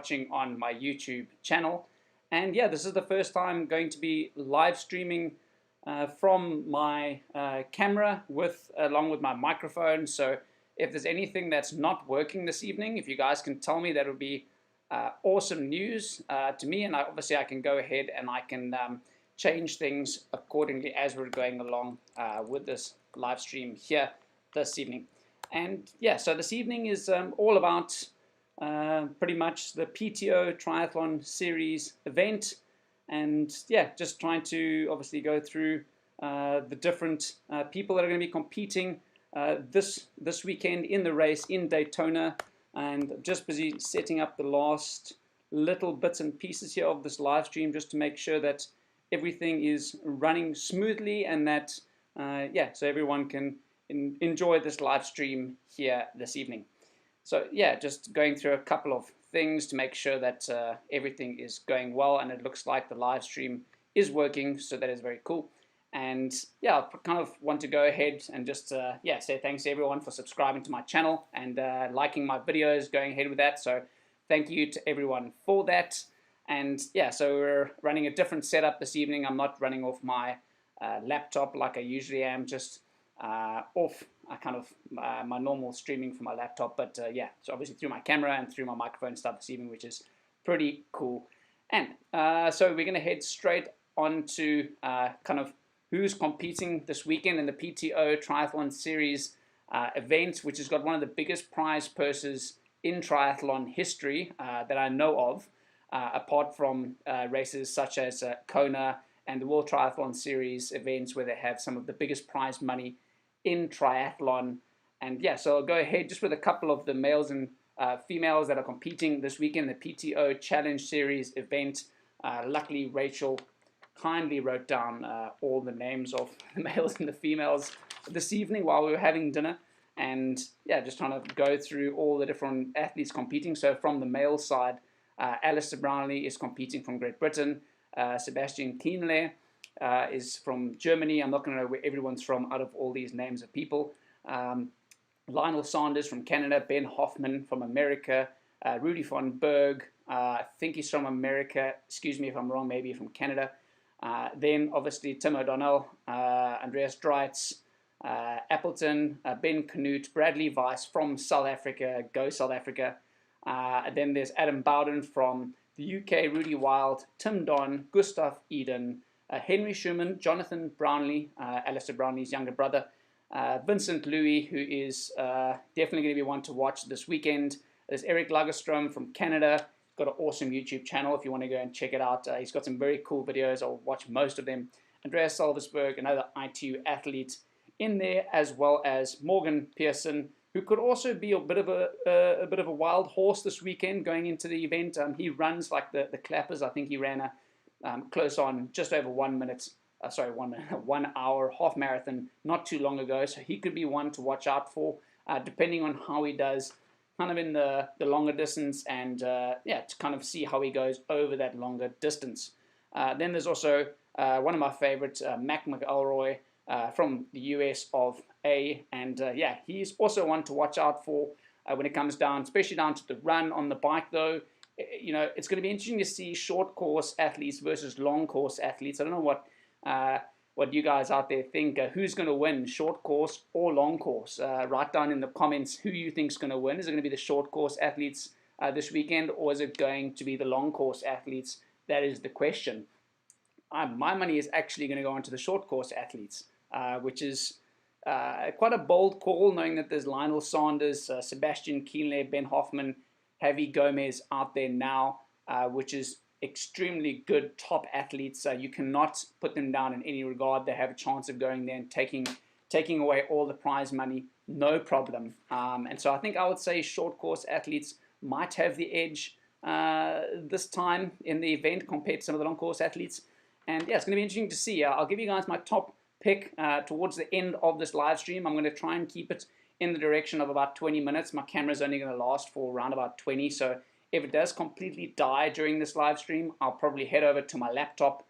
watching on my YouTube channel. And yeah, this is the first time I'm going to be live streaming from my camera along with my microphone. So if there's anything that's not working this evening, if you guys can tell me, that would be awesome news to me. And obviously I can go ahead and I can change things accordingly as we're going along with this live stream here this evening. And yeah, so this evening is all about pretty much the PTO Triathlon Series event, and yeah, just trying to obviously go through the different people that are going to be competing this weekend in the race in Daytona, and just busy setting up the last little bits and pieces here of this live stream just to make sure that everything is running smoothly and that yeah, so everyone can enjoy this live stream here this evening. So yeah, just going through a couple of things to make sure that everything is going well, and it looks like the live stream is working, so that is very cool. And yeah, I kind of want to go ahead and just yeah, say thanks to everyone for subscribing to my channel and liking my videos, going ahead with that. So thank you to everyone for that. And yeah, so we're running a different setup this evening. I'm not running off my laptop like I usually am, just off kind of my normal streaming from my laptop. But yeah, so obviously through my camera and through my microphone stuff this evening, which is pretty cool. And so we're going to head straight on to kind of who's competing this weekend in the PTO Triathlon Series event, which has got one of the biggest prize purses in triathlon history that I know of, apart from races such as Kona and the World Triathlon Series events, where they have some of the biggest prize money in triathlon. And yeah, so I'll go ahead just with a couple of the males and females that are competing this weekend in the PTO Challenge Series event. Luckily, Rachel kindly wrote down all the names of the males and the females this evening while we were having dinner. And yeah, just trying to go through all the different athletes competing. So from the male side, Alistair Brownlee is competing from Great Britain. Sebastian Kienle is from Germany. I'm not going to know where everyone's from out of all these names of people. Lionel Sanders from Canada. Ben Hoffman from America. Rudy von Berg, I think he's from America. Excuse me if I'm wrong, maybe from Canada. Then obviously Tim O'Donnell, Andreas Dreitz, Appleton, Ben Knut, Bradley Weiss from South Africa. Go South Africa. Then there's Adam Bowden from the UK, Rudy Wild, Tim Don, Gustav Iden, Henry Schumann, Jonathan Brownlee, Alistair Brownlee's younger brother, Vincent Louis, who is definitely going to be one to watch this weekend. There's Eric Lagerstrom from Canada. He's got an awesome YouTube channel if you want to go and check it out. He's got some very cool videos. I'll watch most of them. Andreas Salversberg, another ITU athlete in there, as well as Morgan Pearson, who could also be a bit of a wild horse this weekend going into the event. He runs like the clappers. I think he ran a close on just over 1 minute. 1 hour half marathon not too long ago. So he could be one to watch out for, depending on how he does, kind of in the longer distance, and yeah, to kind of see how he goes over that longer distance. Then there's also one of my favorites, Mac McElroy, from the US of A, and yeah, he's also one to watch out for when it comes down, especially down to the run. On the bike though, you know, it's going to be interesting to see short course athletes versus long course athletes. I don't know what you guys out there think, who's going to win, short course or long course. Write down in the comments who you think is going to win. Is it going to be the short course athletes this weekend, or is it going to be the long course athletes? That is the question. My money is actually going to go into the short course athletes, which is quite a bold call, knowing that there's Lionel Sanders, Sebastian Kienle, Ben Hoffman, Javi Gomez out there now, which is extremely good top athletes. You cannot put them down in any regard. They have a chance of going there and taking away all the prize money, no problem. And so I think I would say short course athletes might have the edge this time in the event compared to some of the long course athletes. And yeah, it's going to be interesting to see. I'll give you guys my top pick towards the end of this live stream. I'm going to try and keep it in the direction of about 20 minutes. My camera's only going to last for around about 20, so if it does completely die during this live stream, I'll probably head over to my laptop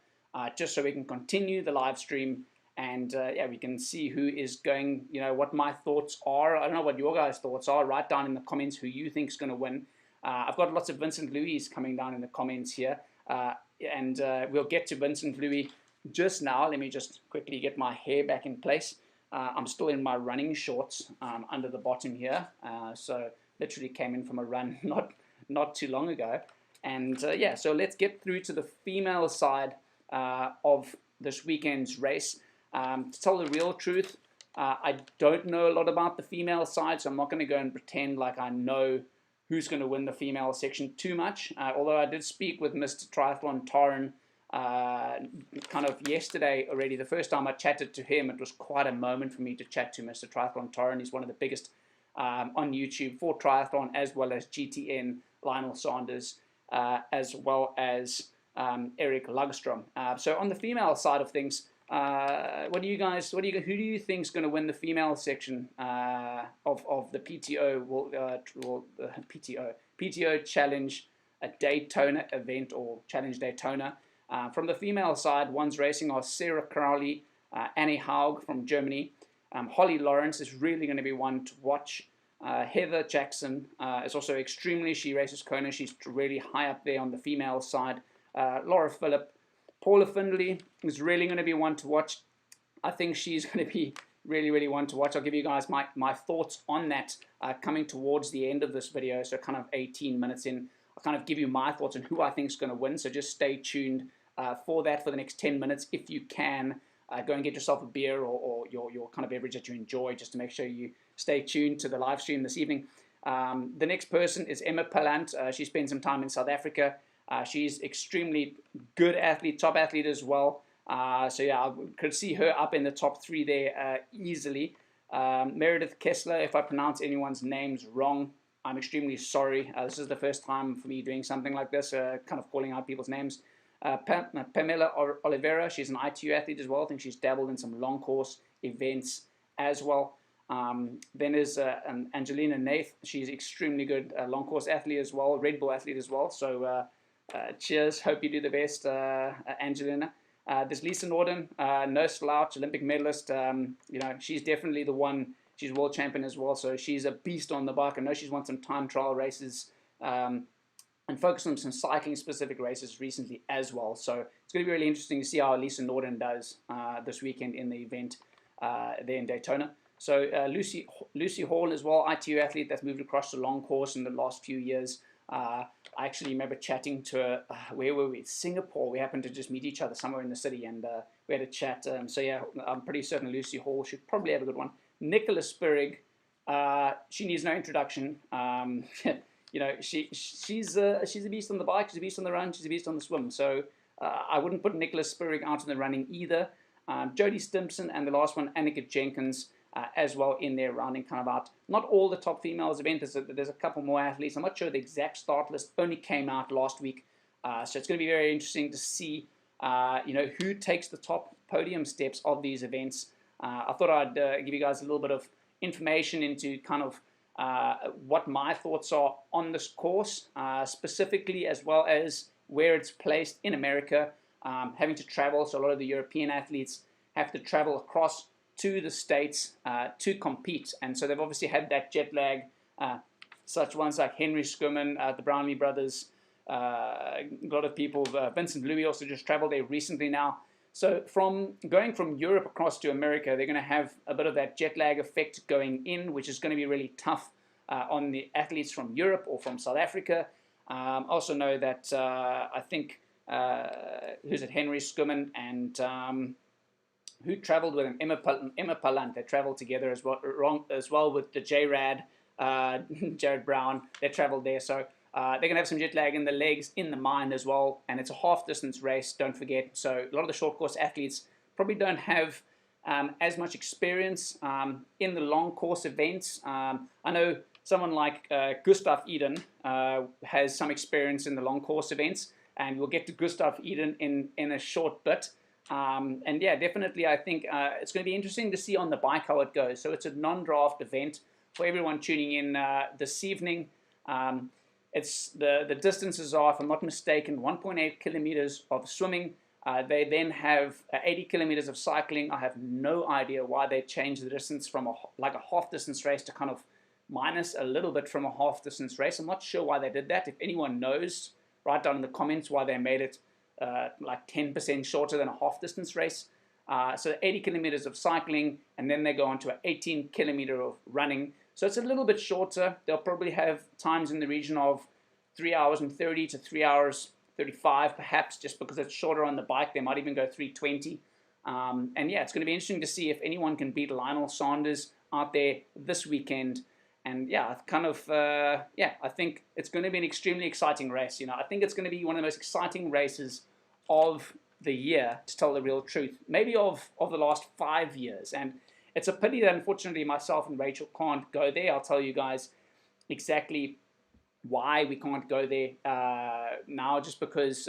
just so we can continue the live stream, and yeah, we can see who is going, you know, what my thoughts are. I don't know what your guys' thoughts are. Write down in the comments who you think is going to win. I've got lots of Vincent Louis coming down in the comments here, and we'll get to Vincent Louis just now. Let me just quickly get my hair back in place. I'm still in my running shorts under the bottom here, so literally came in from a run not too long ago. And yeah, so let's get through to the female side of this weekend's race. To tell the real truth, I don't know a lot about the female side, so I'm not going to go and pretend like I know who's going to win the female section too much. Although I did speak with Mr. Triathlon Torren kind of yesterday already. The first time I chatted to him, it was quite a moment for me to chat to Mr. Triathlon Torren. He's one of the biggest on YouTube for triathlon, as well as GTN, Lionel Sanders, as well as Eric Lugstrom. So on the female side of things, who do you think is going to win the female section of the PTO PTO Challenge Daytona event, or Challenge Daytona? From the female side, ones racing are Sarah Crowley, Annie Haug from Germany. Holly Lawrence is really going to be one to watch. Heather Jackson is also she races Kona. She's really high up there on the female side. Laura Phillip. Paula Findlay is really going to be one to watch. I think she's going to be really one to watch. I'll give you guys my thoughts on that coming towards the end of this video, so kind of 18 minutes in. I'll kind of give you my thoughts on who I think is going to win, so just stay tuned for that for the next 10 minutes. If you can, go and get yourself a beer or your kind of beverage that you enjoy, just to make sure you stay tuned to the live stream this evening. The next person is Emma Pallant. She spent some time in South Africa. She's extremely good athlete, top athlete as well. So yeah, I could see her up in the top 3 there easily. Meredith Kessler, if I pronounce anyone's names wrong, I'm extremely sorry. This is the first time for me doing something like this, kind of calling out people's names. Pamela Oliveira, she's an ITU athlete as well. I think she's dabbled in some long course events as well. Then there's Angelina Nath. She's extremely good long course athlete as well, Red Bull athlete as well. So cheers, hope you do the best, Angelina. There's Lisa Norden, no slouch, Olympic medalist. She's definitely the one. She's world champion as well, so she's a beast on the bike. I know she's won some time trial races and focused on some cycling specific races recently as well. So it's going to be really interesting to see how Lisa Norden does this weekend in the event there in Daytona. So Lucy Hall as well, ITU athlete that's moved across the long course in the last few years. I actually remember chatting to her, where were we? Singapore. We happened to just meet each other somewhere in the city, and we had a chat. So yeah, I'm pretty certain Lucy Hall should probably have a good one. Nicola Spirig, she needs no introduction. She's a beast on the bike, she's a beast on the run, she's a beast on the swim. So I wouldn't put Nicola Spirig out in the running either. Jodie Stimpson, and the last one, Annika Jenkins, as well in there, rounding kind of out. Not all the top females event. There's a couple more athletes. I'm not sure the exact start list only came out last week, so it's going to be very interesting to see who takes the top podium steps of these events. I thought I'd give you guys a little bit of information into kind of what my thoughts are on this course, specifically, as well as where it's placed in America, having to travel. So a lot of the European athletes have to travel across to the States to compete, and so they've obviously had that jet lag. Such ones like Henry Schumann, the Brownlee brothers, a lot of people. Vincent Louis also just traveled there recently now. So going from Europe across to America, they're going to have a bit of that jet lag effect going in, which is going to be really tough on the athletes from Europe or from South Africa. Also know that I think Henry Schumann and who traveled with him? Emma Pallant. They traveled together as well with the J-Rad, Jared Brown. They traveled there, so they're going to have some jet lag in the legs, in the mind as well, and it's a half-distance race, don't forget. So a lot of the short-course athletes probably don't have as much experience in the long-course events. I know someone like Gustav Iden has some experience in the long-course events, and we'll get to Gustav Iden in a short bit. And yeah, definitely I think it's going to be interesting to see on the bike how it goes. So it's a non-draft event for everyone tuning in this evening. It's the distances are, if I'm not mistaken, 1.8 kilometers of swimming. They then have 80 kilometers of cycling. I have no idea why they changed the distance from like a half distance race to kind of minus a little bit from a half distance race. I'm not sure why they did that. If anyone knows, write down in the comments why they made it like 10% shorter than a half distance race. So 80 kilometers of cycling, and then they go on to an 18 kilometer of running. So it's a little bit shorter. They'll probably have times in the region of 3 hours and 30 to 3 hours 35, perhaps, just because it's shorter on the bike. They might even go 3:20. And yeah, it's going to be interesting to see if anyone can beat Lionel Sanders out there this weekend. And yeah, kind of, I think it's going to be an extremely exciting race. You know, I think it's going to be one of the most exciting races of the year, to tell the real truth, maybe of the last 5 years. And it's a pity that unfortunately myself and Rachel can't go there. I'll tell you guys exactly why we can't go there now, just because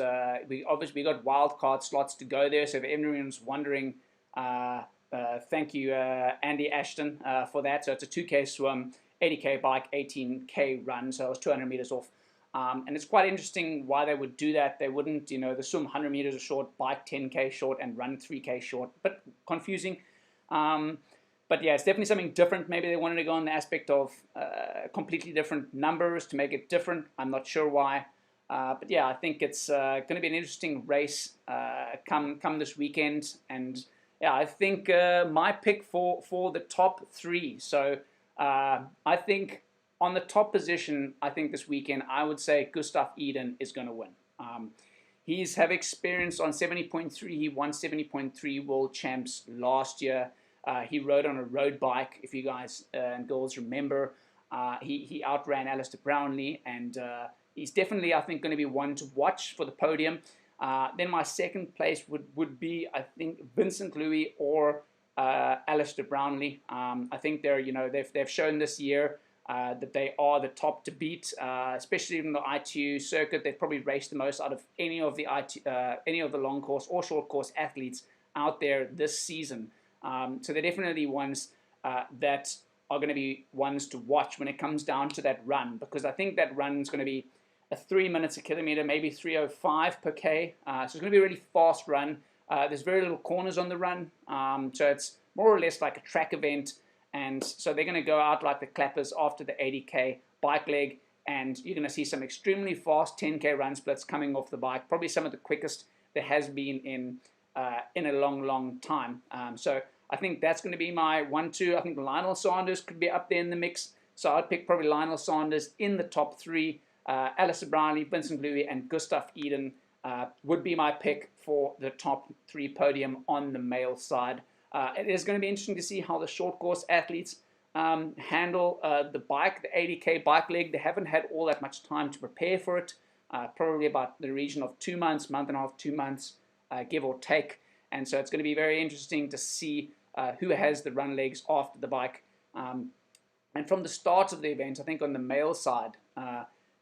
we got wildcard slots to go there. So if everyone's wondering, thank you, Andy Ashton, for that. So it's a 2K swim, 80K bike, 18K run, so I was 200 meters off. And it's quite interesting why they would do that. They wouldn't, you know, the swim 100 meters short, bike 10K short, and run 3K short. But confusing. But yeah, it's definitely something different. Maybe they wanted to go on the aspect of completely different numbers to make it different. I'm not sure why. But yeah, I think it's going to be an interesting race come this weekend. And yeah, I think my pick for the top three. So I think on the top position, I think this weekend, I would say Gustav Iden is going to win. He's have experience on 70.3. He won 70.3 World Champs last year. He rode on a road bike, if you guys and girls remember. He outran Alistair Brownlee, and he's definitely, I think, going to be one to watch for the podium. Then my second place would be, I think, Vincent Louis or Alistair Brownlee. I think they've shown this year that they are the top to beat, especially in the ITU circuit. They've probably raced the most out of any of the long course or short course athletes out there this season. So they're definitely ones that are going to be ones to watch when it comes down to that run, because I think that run is going to be a 3 minutes a kilometer, maybe 3:05 per K. So it's going to be a really fast run. There's very little corners on the run, so it's more or less like a track event. And so they're going to go out like the clappers after the 80K bike leg, and you're going to see some extremely fast 10K run splits coming off the bike, probably some of the quickest there has been in a long time. So I think that's going to be my 1-2. I think Lionel Sanders could be up there in the mix. So I'd pick probably Lionel Sanders in the top three. Alistair Brownlee, Vincent Louis, and Gustav Iden would be my pick for the top three podium on the male side. It is going to be interesting to see how the short course athletes handle the bike, the 80K bike leg. They haven't had all that much time to prepare for it. Probably about the region of 2 months, month and a half, 2 months. Give or take. And so it's going to be very interesting to see who has the run legs after the bike. And from the start of the event, I think on the male side,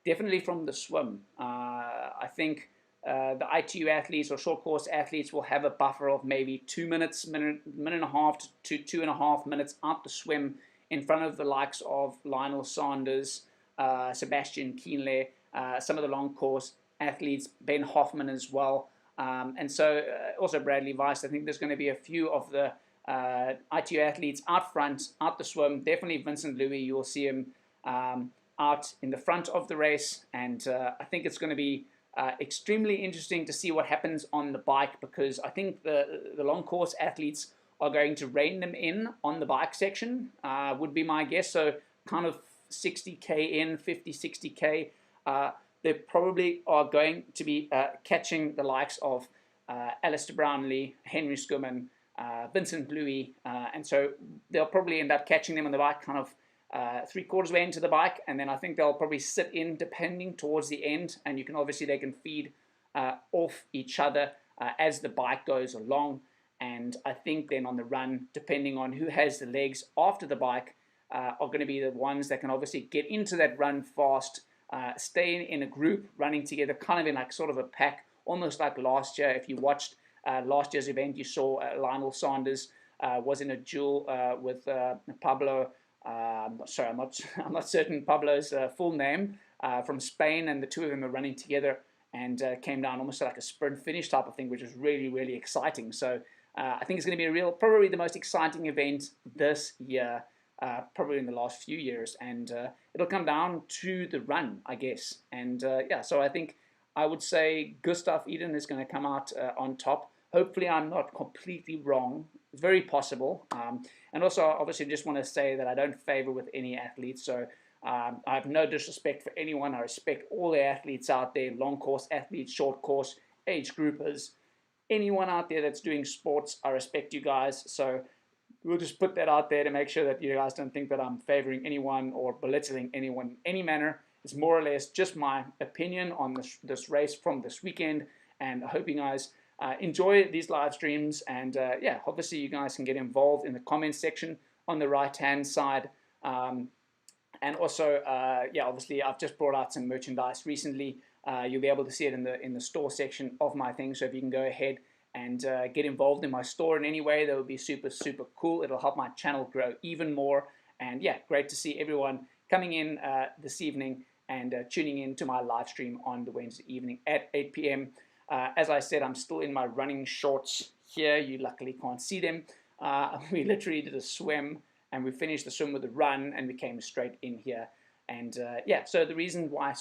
definitely from the swim, I think the ITU athletes or short course athletes will have a buffer of maybe 2 minutes, minute and a half to 2.5 minutes out the swim in front of the likes of Lionel Sanders, Sebastian Kienle, some of the long course athletes, Ben Hoffman as well. And so also Bradley Weiss. I think there's going to be a few of the ITU athletes out front, out the swim. Definitely Vincent Louis, you'll see him out in the front of the race. And I think it's going to be extremely interesting to see what happens on the bike, because I think the long course athletes are going to rein them in on the bike section, would be my guess. So kind of 60K in, 50, 60K. They probably are going to be catching the likes of Alistair Brownlee, Henry Schumann, Vincent Louis, and so they'll probably end up catching them on the bike kind of 3/4 way into the bike, and then I think they'll probably sit in depending towards the end, and they can feed off each other as the bike goes along. And I think then on the run, depending on who has the legs after the bike, are going to be the ones that can obviously get into that run fast, stay in a group running together, kind of in like sort of a pack, almost like last year. If you watched last year's event, you saw Lionel Sanders was in a duel with Pablo. I'm not certain Pablo's full name, from Spain, and the two of them are running together and came down almost like a sprint finish type of thing, which is really exciting. So I think it's going to be probably the most exciting event this year. probably in the last few years, and it'll come down to the run, I guess. And yeah, so I think I would say Gustav Iden is going to come out on top. Hopefully, I'm not completely wrong. It's very possible. And also, obviously, just want to say that I don't favor with any athletes. So I have no disrespect for anyone. I respect all the athletes out there, long course athletes, short course, age groupers, anyone out there that's doing sports. I respect you guys. So we'll just put that out there to make sure that you guys don't think that I'm favoring anyone or belittling anyone in any manner. It's more or less just my opinion on this race from this weekend, and I hope you guys enjoy these live streams. And yeah, obviously you guys can get involved in the comments section on the right hand side. And also, yeah, obviously I've just brought out some merchandise recently. You'll be able to see it in the store section of my thing. So if you can go ahead and get involved in my store in any way, that would be super, super cool. It'll help my channel grow even more. And yeah, great to see everyone coming in this evening and tuning in to my live stream on the Wednesday evening at 8 p.m. As I said, I'm still in my running shorts here. You luckily can't see them. We literally did a swim, and we finished the swim with a run, and we came straight in here. And yeah, so the reason why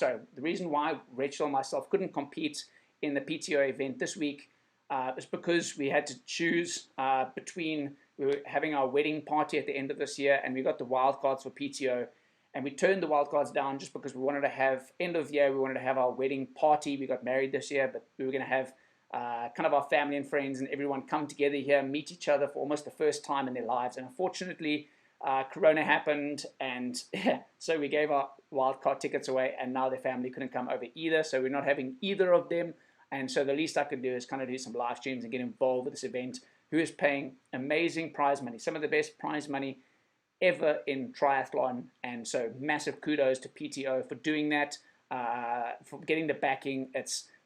Rachel and myself couldn't compete in the PTO event this week is because we had to choose between, we were having our wedding party at the end of this year, and we got the wildcards for PTO, and we turned the wildcards down just because we wanted to have, end of year, we wanted to have our wedding party. We got married this year, but we were going to have kind of our family and friends and everyone come together here, meet each other for almost the first time in their lives. And unfortunately, Corona happened, and yeah, so we gave our wildcard tickets away, and now their family couldn't come over either, so we're not having either of them. And so the least I could do is kind of do some live streams and get involved with this event, who is paying amazing prize money, some of the best prize money ever in triathlon. And so massive kudos to PTO for doing that, for getting the backing.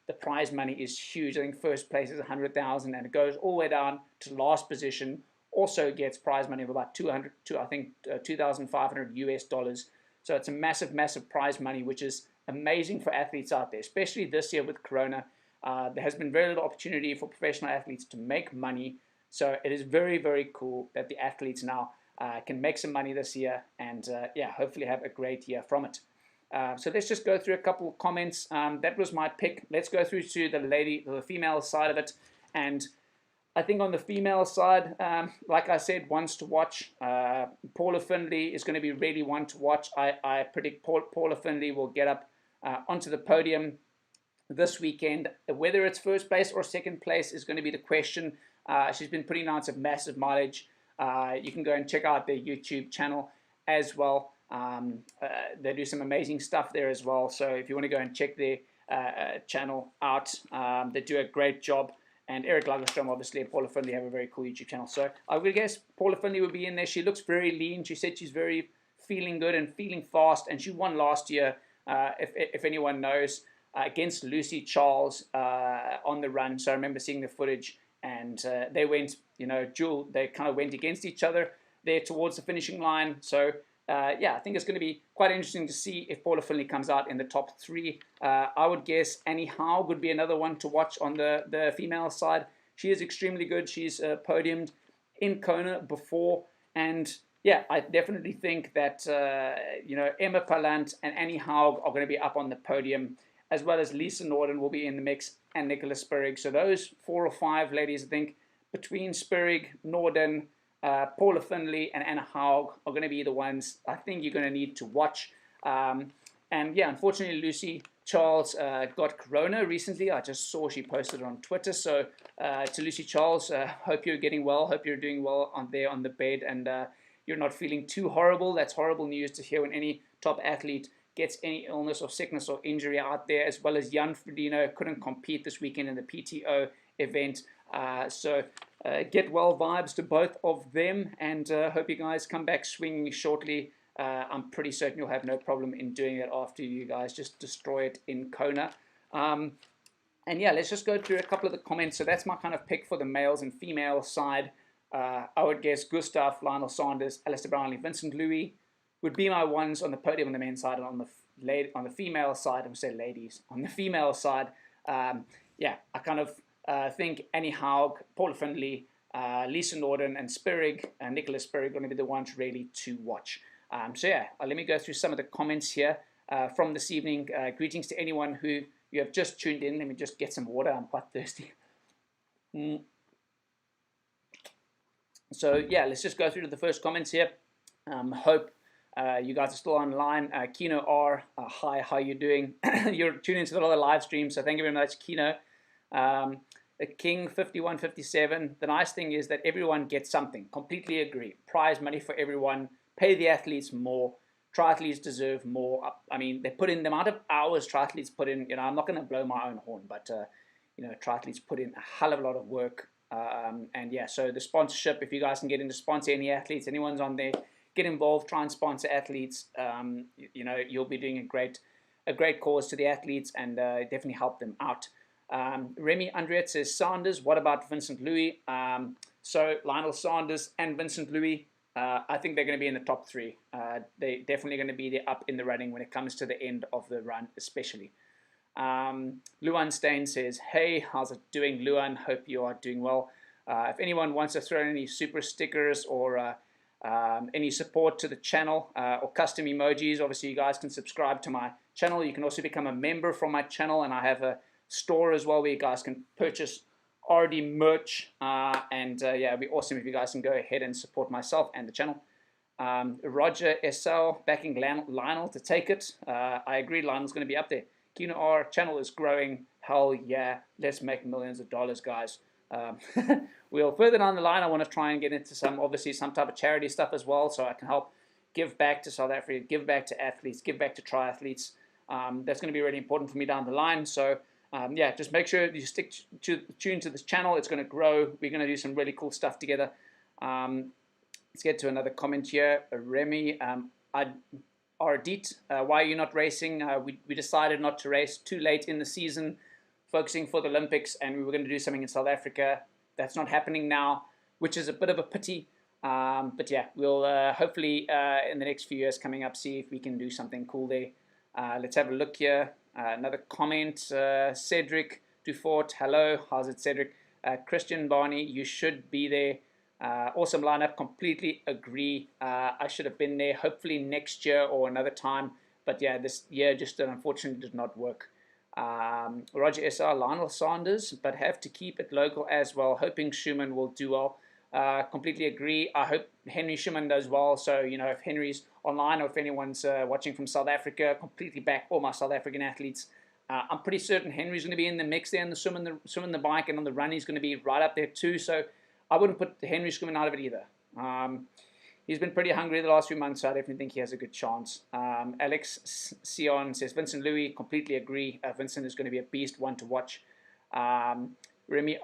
The prize money is huge. I think first place is 100,000, and it goes all the way down to last position. Also gets prize money of about 2,500 US dollars. So it's a massive, massive prize money, which is amazing for athletes out there, especially this year with Corona. There has been very little opportunity for professional athletes to make money. So it is very, very cool that the athletes now can make some money this year, and yeah, hopefully have a great year from it. So let's just go through a couple of comments. That was my pick. Let's go through to the female side of it. And I think on the female side, like I said, ones to watch. Paula Findlay is going to be really one to watch. I predict Paula Findlay will get up onto the podium this weekend. Whether it's first place or second place is going to be the question. She's been putting on some massive mileage. You can go and check out their YouTube channel as well. They do some amazing stuff there as well. So if you want to go and check their channel out, they do a great job. And Eric Lagerstrom, obviously, and Paula Findlay have a very cool YouTube channel. So I would guess Paula Findlay will be in there. She looks very lean. She said she's very feeling good and feeling fast. And she won last year, if anyone knows, against Lucy Charles on the run. So I remember seeing the footage. And they went, they kind of went against each other there towards the finishing line. So yeah, I think it's going to be quite interesting to see if Paula Findlay comes out in the top three. I would guess Annie Haug would be another one to watch on the female side. She is extremely good. She's podiumed in Kona before. And yeah, I definitely think that, Emma Pallant and Annie Haug are going to be up on the podium, as well as Lisa Norden will be in the mix, and Nicola Spirig. So those 4 or 5 ladies, I think, between Spirig, Norden, Paula Findlay, and Anna Haug are going to be the ones I think you're going to need to watch. And yeah, unfortunately, Lucy Charles got Corona recently. I just saw she posted it on Twitter. So to Lucy Charles, hope you're getting well. Hope you're doing well on the bed, and you're not feeling too horrible. That's horrible news to hear when any top athlete gets any illness or sickness or injury out there, as well as Jan Frodeno couldn't compete this weekend in the PTO event. So get well vibes to both of them, and hope you guys come back swinging shortly. I'm pretty certain you'll have no problem in doing it after you guys just destroy it in Kona. And yeah, let's just go through a couple of the comments. So that's my kind of pick for the males and female side. I would guess Gustav, Lionel Sanders, Alistair Brownlee, Vincent Louis would be my ones on the podium on the men's side, and on the female side, I'm going to say ladies, on the female side, yeah, I kind of think Annie Haug, Paula Findlay, Lisa Norden and Spirig, Nicholas Spirig, going to be the ones really to watch. So yeah, let me go through some of the comments here from this evening. Greetings to anyone who you have just tuned in. Let me just get some water. I'm quite thirsty. So yeah, let's just go through to the first comments here. Hope you guys are still online. Kino R, hi, how you doing? You're tuning into a lot of live streams, so thank you very much, Kino. King 5157. The nice thing is that everyone gets something. Completely agree. Prize money for everyone. Pay the athletes more. Triathletes deserve more. I mean, they put in the amount of hours triathletes put in. You know, I'm not going to blow my own horn, but you know, triathletes put in a hell of a lot of work. And yeah, so the sponsorship, if you guys can get into sponsor any athletes, anyone's on there, get involved, try and sponsor athletes. You know, you'll be doing a great cause to the athletes, and definitely help them out. Remy Andriette says, Sanders, what about Vincent Louis? So Lionel Sanders and Vincent Louis, I think they're going to be in the top 3. They're definitely going to be there up in the running when it comes to the end of the run, especially. Luan Stain says, hey, how's it doing, Luan? Hope you are doing well. If anyone wants to throw in any super stickers or any support to the channel or custom emojis, obviously you guys can subscribe to my channel. You can also become a member from my channel, and I have a store as well where you guys can purchase already merch. Yeah, it'd be awesome if you guys can go ahead and support myself and the channel. Roger SL backing Lionel to take it. I agree, Lionel's going to be up there. Kino, our channel is growing. Hell yeah, let's make millions of dollars, guys. We'll further down the line, I want to try and get into some type of charity stuff as well, so I can help give back to South Africa, give back to athletes, give back to triathletes. That's going to be really important for me down the line. So yeah, just make sure you tune to this channel. It's going to grow. We're going to do some really cool stuff together. Let's get to another comment here. Remy, Ardit, why are you not racing? We decided not to race too late in the season, focusing for the Olympics, and we were going to do something in South Africa. That's not happening now, which is a bit of a pity. But yeah, we'll hopefully in the next few years coming up, see if we can do something cool there. Let's have a look here. Another comment. Cedric Dufort, hello. How's it, Cedric? Christian Barney, you should be there. Awesome lineup, completely agree. I should have been there, hopefully next year or another time. But yeah, this year just unfortunately did not work. Roger SR, Lionel Sanders, but have to keep it local as well. Hoping Schumann will do well. Completely agree. I hope Henry Schumann does well. So, you know, if Henry's online or if anyone's watching from South Africa, completely back all my South African athletes. I'm pretty certain Henry's going to be in the mix there in the swim and the bike, and on the run he's going to be right up there too. So I wouldn't put Henry Schumann out of it either. He's been pretty hungry the last few months, so I definitely think he has a good chance. Alex Sion says, Vincent Louis, completely agree. Vincent is going to be a beast, one to watch. Remy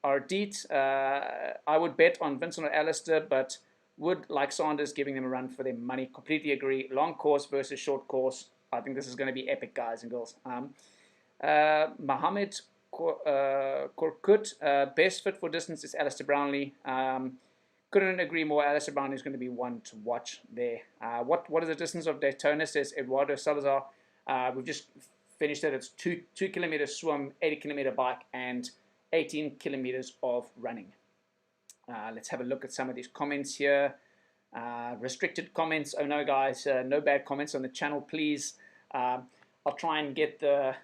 Ardit, I would bet on Vincent or Alistair, but would like Sanders giving them a run for their money. Completely agree. Long course versus short course. I think this is going to be epic, guys and girls. Mohammed Korkut, best fit for distance is Alistair Brownlee. Couldn't agree more. Alistair Brownlee is going to be one to watch there. What is the distance of Daytona, says Eduardo Salazar. We've just finished it. It's 2 kilometers swim, 80 kilometer bike, and 18 kilometers of running. Let's have a look at some of these comments here. Restricted comments. Oh no, guys, no bad comments on the channel, please. I'll try and get the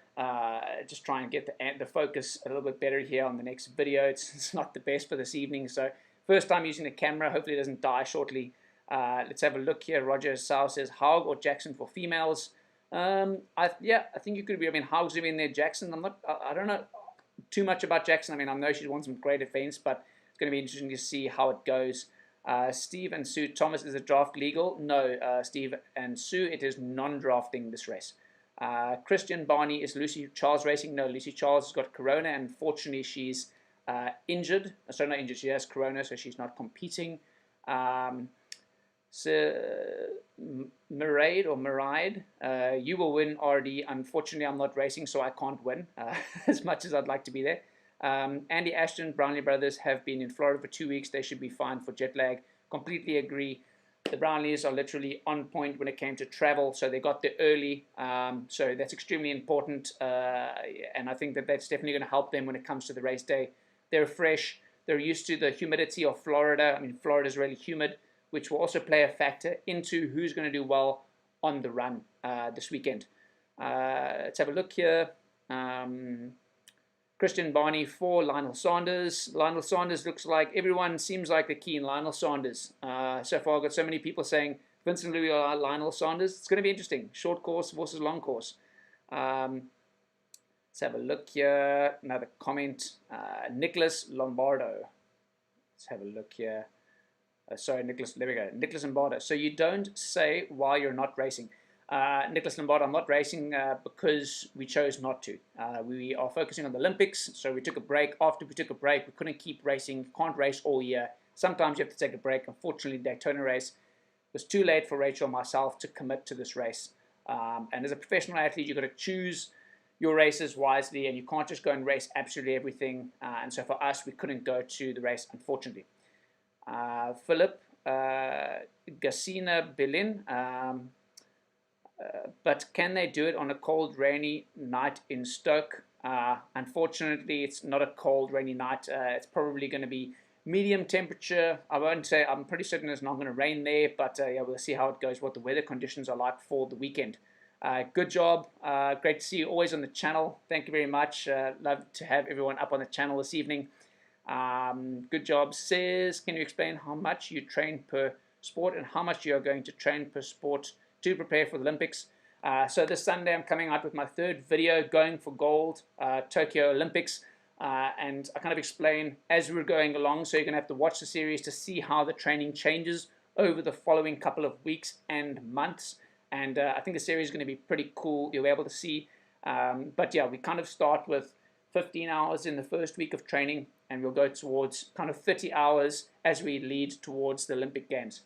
focus a little bit better here on the next video. It's not the best for this evening, so first time using the camera. Hopefully it doesn't die shortly. Let's have a look here. Roger Sau says Haug or Jackson for females. I think you could be. I mean, Haug's going to be in there. Jackson, I don't know too much about Jackson. I mean, I know she's won some great events, but it's going to be interesting to see how it goes. Steve and Sue Thomas, is the draft legal? No, Steve and Sue, it is non-drafting this race. Christian Barney, is Lucy Charles racing? No, Lucy Charles has got corona, and unfortunately she's injured. Sorry, not injured, she has corona, so she's not competing. Maraid, you will win, RD. Unfortunately, I'm not racing, so I can't win as much as I'd like to be there. Andy Ashton, Brownlee brothers have been in Florida for 2 weeks. They should be fine for jet lag. Completely agree. The Brownlees are literally on point when it came to travel, so they got there early. So that's extremely important, and I think that that's definitely going to help them when it comes to the race day. They're fresh. they're used to the humidity of Florida. I mean, Florida is really humid, which will also play a factor into who's going to do well on the run this weekend. Let's have a look here. Christian Barney for Lionel Sanders. Lionel Sanders looks like everyone seems like they're keen Lionel Sanders. So far, I've got so many people saying Vincent Louis or Lionel Sanders. It's going to be interesting. Short course versus long course. Let's have a look here. Another comment. Nicholas Lombardo. Let's have a look here. Sorry, Nicholas. There we go. Nicholas Lombardo. So you don't say why you're not racing. Nicholas Lombardo, I'm not racing because we chose not to. We are focusing on the Olympics, so we took a break. After we took a break, we couldn't keep racing. Can't race all year. Sometimes you have to take a break. Unfortunately, Daytona race was too late for Rachel and myself to commit to this race. And as a professional athlete, you've got to choose your races wisely, and you can't just go and race absolutely everything. And so for us, we couldn't go to the race, unfortunately. Philip Gacina Berlin. But can they do it on a cold, rainy night in Stoke? Unfortunately, it's not a cold, rainy night. It's probably going to be medium temperature. I won't say, I'm pretty certain it's not going to rain there, but yeah, we'll see how it goes, what the weather conditions are like for the weekend. Good job. Great to see you always on the channel. Thank you very much. Love to have everyone up on the channel this evening. Good job. Says, can you explain how much you train per sport and how much you are going to train per sport to prepare for the Olympics? So this Sunday I'm coming out with my third video, Going for Gold, Tokyo Olympics, and I kind of explain as we're going along, so you're going to have to watch the series to see how the training changes over the following couple of weeks and months, and I think the series is going to be pretty cool. You'll be able to see, but yeah, we kind of start with 15 hours in the first week of training, and we'll go towards kind of 30 hours as we lead towards the Olympic Games.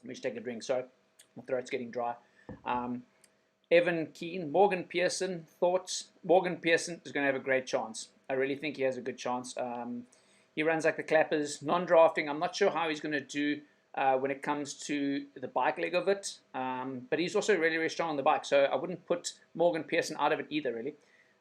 Let me just take a drink. Sorry, my throat's getting dry. Evan Keane, Morgan Pearson, thoughts? Morgan Pearson is going to have a great chance. I really think he has a good chance. He runs like the clappers, non-drafting. I'm not sure how he's going to do when it comes to the bike leg of it. But he's also really, really strong on the bike. So I wouldn't put Morgan Pearson out of it either, really.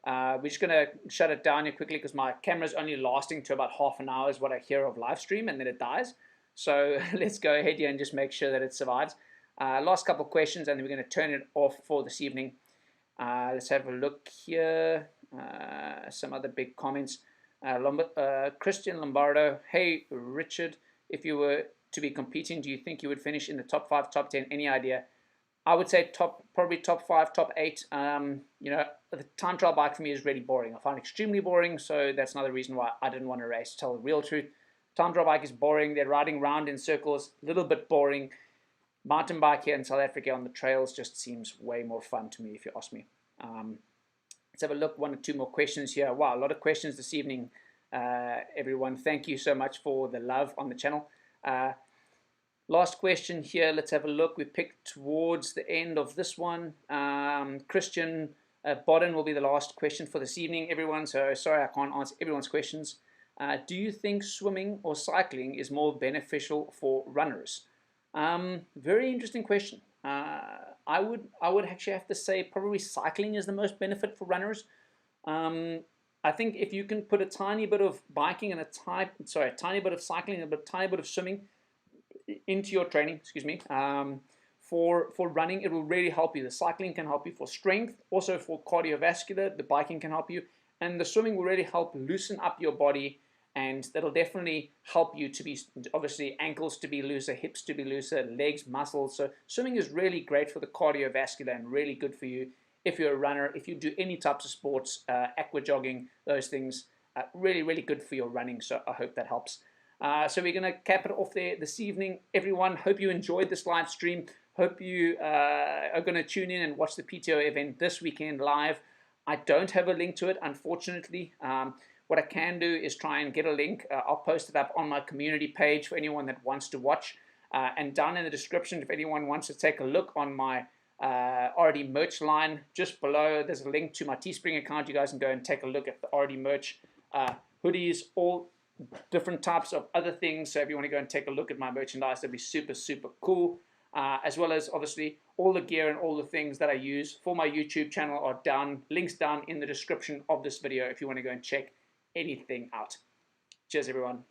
We're just going to shut it down here quickly because my camera's only lasting to about half an hour is what I hear of live stream, and then it dies. So let's go ahead here and just make sure that it survives. Last couple of questions, and then we're going to turn it off for this evening. Let's have a look here. Some other big comments. Christian Lombardo. Hey, Richard, if you were to be competing, do you think you would finish in the top 5, top 10? Any idea? I would say probably top 5, top 8. You know, the time trial bike for me is really boring. I find it extremely boring, so that's another reason why I didn't want to race, to tell the real truth. Time trial bike is boring. They're riding round in circles, a little bit boring. Mountain bike here in South Africa on the trails just seems way more fun to me, if you ask me. Let's have a look, 1 or 2 more questions here. Wow, a lot of questions this evening, everyone. Thank you so much for the love on the channel. Last question here. Let's have a look. We picked towards the end of this one. Christian Bodden will be the last question for this evening, everyone. So sorry I can't answer everyone's questions. Do you think swimming or cycling is more beneficial for runners? Very interesting question. I would actually have to say probably cycling is the most benefit for runners. I think if you can put a tiny bit of biking and a tiny bit of cycling and a tiny bit of swimming into your training, excuse me, for running, it will really help you. The cycling can help you for strength, also for cardiovascular. The biking can help you, and the swimming will really help loosen up your body. And that'll definitely help you to be, obviously, ankles to be looser, hips to be looser, legs, muscles. So swimming is really great for the cardiovascular and really good for you if you're a runner, if you do any types of sports, aqua jogging, those things, really, really good for your running. So I hope that helps. So we're going to cap it off there this evening. Everyone, hope you enjoyed this live stream. Hope you are going to tune in and watch the PTO event this weekend live. I don't have a link to it, unfortunately. What I can do is try and get a link. I'll post it up on my community page for anyone that wants to watch. And down in the description, if anyone wants to take a look on my already merch line, just below, there's a link to my Teespring account. You guys can go and take a look at the already merch, hoodies, all different types of other things. So if you want to go and take a look at my merchandise, that'd be super, super cool. As well as, obviously, all the gear and all the things that I use for my YouTube channel are links down in the description of this video if you want to go and check anything out. Cheers, everyone.